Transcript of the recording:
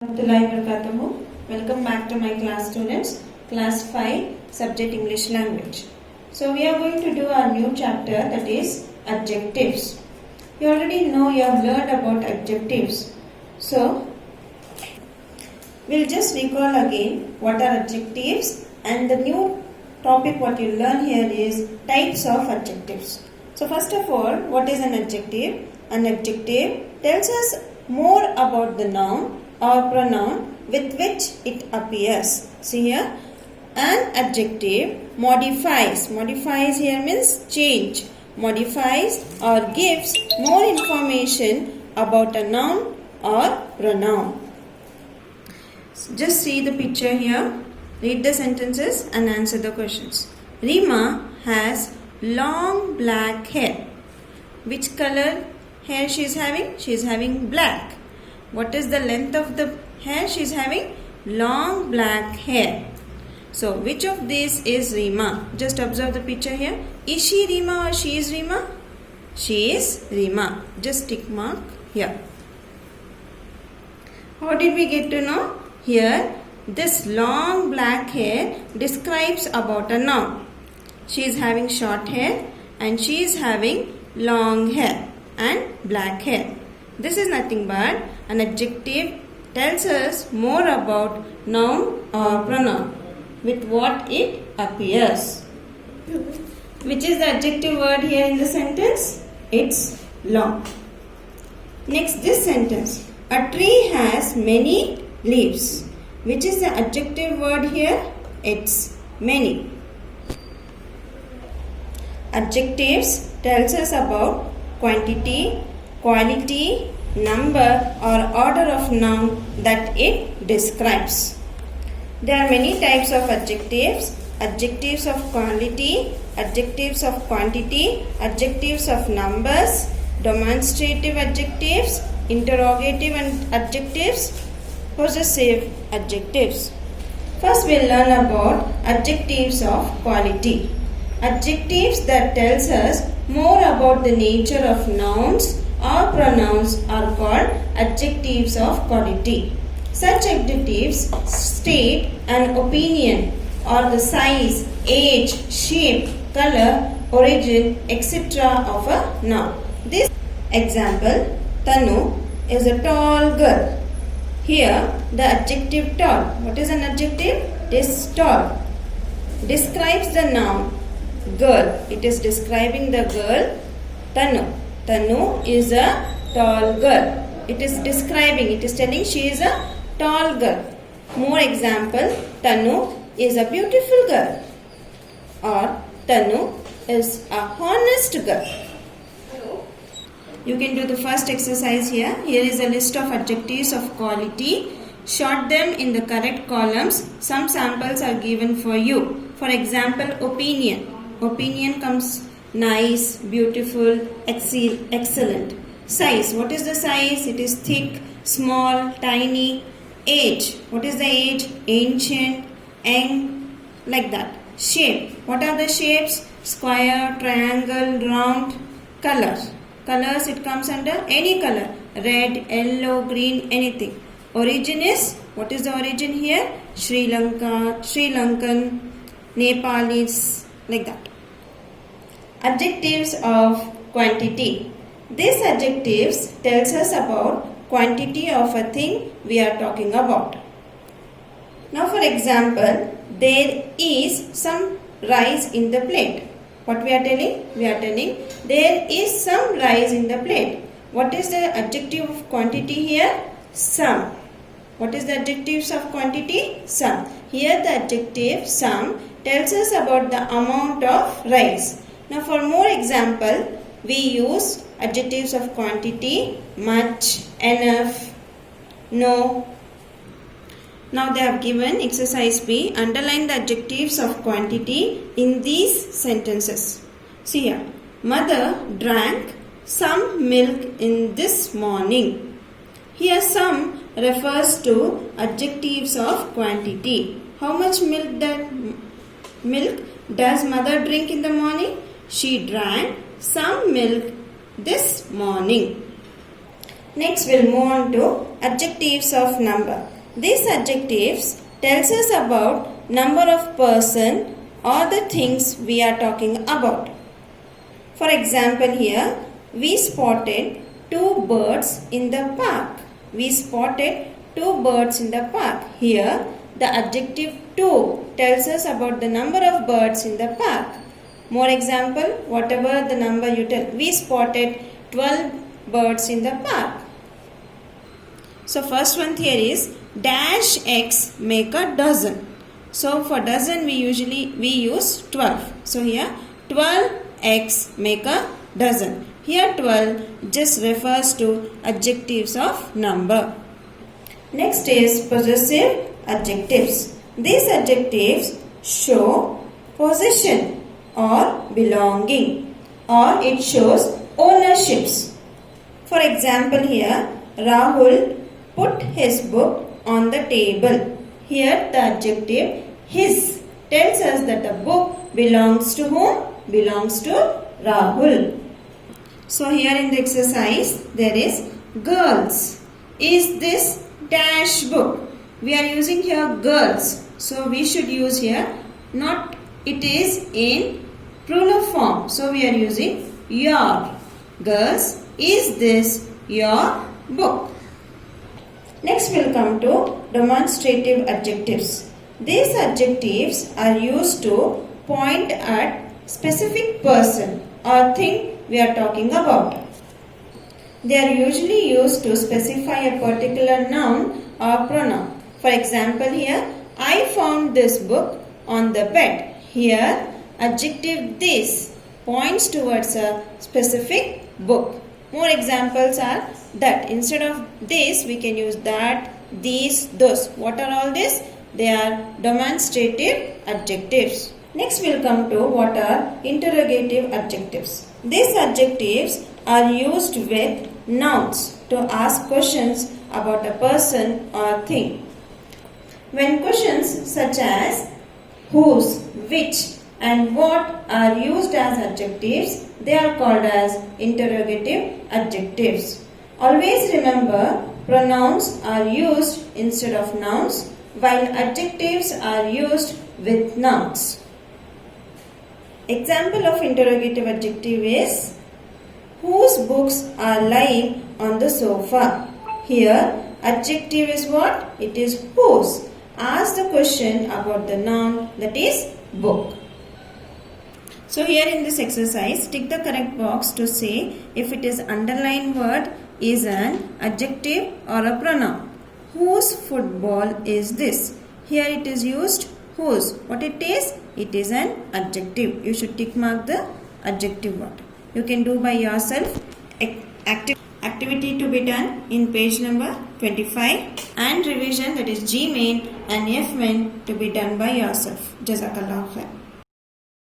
Welcome back to my class students, class 5 subject English language. So we are going to do our new chapter, that is adjectives. You already know, you have learned about adjectives. So we'll just recall again what are adjectives, and the new topic what you learn here is types of adjectives. So first of all, what is an adjective? An adjective tells us more about the noun or pronoun with which it appears. See here, an adjective modifies. Modifies here means change. Modifies or gives more information about a noun or pronoun. Just see the picture here. Read the sentences and answer the questions. Rima has long black hair. Which color hair she is having? She is having black. What is the length of the hair? She is having long black hair. So which of these is Rima? Just observe the picture here. Is she Rima or she is Rima? She is Rima. Just tick mark here. How did we get to know? Here, this long black hair describes about a noun. She is having short hair and she is having long hair and black hair. This is nothing but an adjective tells us more about noun or pronoun with what it appears. Which is the adjective word here in the sentence? It's long. Next, this sentence. A tree has many leaves. Which is the adjective word here? It's many. Adjectives tells us about quantity, quality, number or order of noun that it describes. There are many types of adjectives. Adjectives of quality, adjectives of quantity, adjectives of numbers, demonstrative adjectives, interrogative adjectives, possessive adjectives. First we'll learn about adjectives of quality. Adjectives that tells us more about the nature of nouns or pronouns are called adjectives of quality. Such adjectives state an opinion or the size, age, shape, color, origin, etc. of a noun. This example, Tanu is a tall girl. Here the adjective tall. What is an adjective? It is tall. Describes the noun girl. It is describing the girl Tanu. Tanu is a tall girl. It is describing, it is telling she is a tall girl. More example, Tanu is a beautiful girl, or Tanu is a honest girl. You can do the first exercise here. Here is a list of adjectives of quality. Sort them in the correct columns. Some samples are given for you. For example, opinion. Opinion comes nice, beautiful, excellent. Size. What is the size? It is thick, small, tiny. Age. What is the age? Ancient, young, like that. Shape. What are the shapes? Square, triangle, round. Color. Colors, it comes under any color. Red, yellow, green, anything. Origin is, what is the origin here? Sri Lanka, Sri Lankan, Nepalese, like that. Adjectives of quantity. These adjectives tells us about quantity of a thing we are talking about. Now for example, there is some rice in the plate. What we are telling? We are telling there is some rice in the plate. What is the adjective of quantity here? Some. What is the adjectives of quantity? Some. Here the adjective some tells us about the amount of rice. Now for more example, we use adjectives of quantity, much, enough, no. Now they have given exercise B. Underline the adjectives of quantity in these sentences. See here. Mother drank some milk in this morning. Here some refers to adjectives of quantity. How much milk does mother drink in the morning? She drank some milk this morning. Next we'll move on to adjectives of number. These adjectives tells us about number of person or the things we are talking about. For example, here we spotted 2 birds in the park. We spotted 2 birds in the park. Here the adjective 2 tells us about the number of birds in the park. More example, whatever the number you tell. We spotted 12 birds in the park. So first one here is dash x make a dozen. So for dozen we use 12. So here 12x make a dozen. Here 12 just refers to adjectives of number. Next is possessive adjectives. These adjectives show possession or belonging, or it shows ownerships. For example, here Rahul put his book on the table. Here the adjective his tells us that the book belongs to whom? Belongs to Rahul. So here in the exercise there is girls. Is this dash book? We are using here girls. So we should use here not, it is in plural form. So we are using your. Girls, is this your book? Next we'll come to demonstrative adjectives. These adjectives are used to point at specific person or thing we are talking about. They are usually used to specify a particular noun or pronoun. For example, here I found this book on the bed. Here adjective this points towards a specific book. More examples are that. Instead of this we can use that, these, those. What are all this? They are demonstrative adjectives. Next we'll come to what are interrogative adjectives. These adjectives are used with nouns to ask questions about a person or thing. When questions such as whose, which and what are used as adjectives, they are called as interrogative adjectives. Always remember, pronouns are used instead of nouns, while adjectives are used with nouns. Example of interrogative adjective is whose books are lying on the sofa. Here adjective is what? It is whose. Ask the question about the noun, that is book. So here in this exercise, tick the correct box to say if it is underlined word is an adjective or a pronoun. Whose football is this? Here it is used whose. What it is? It is an adjective. You should tick mark the adjective word. You can do by yourself. Activity to be done in page number 25, and revision, that is G main and F main, to be done by yourself. Jazakallah khair.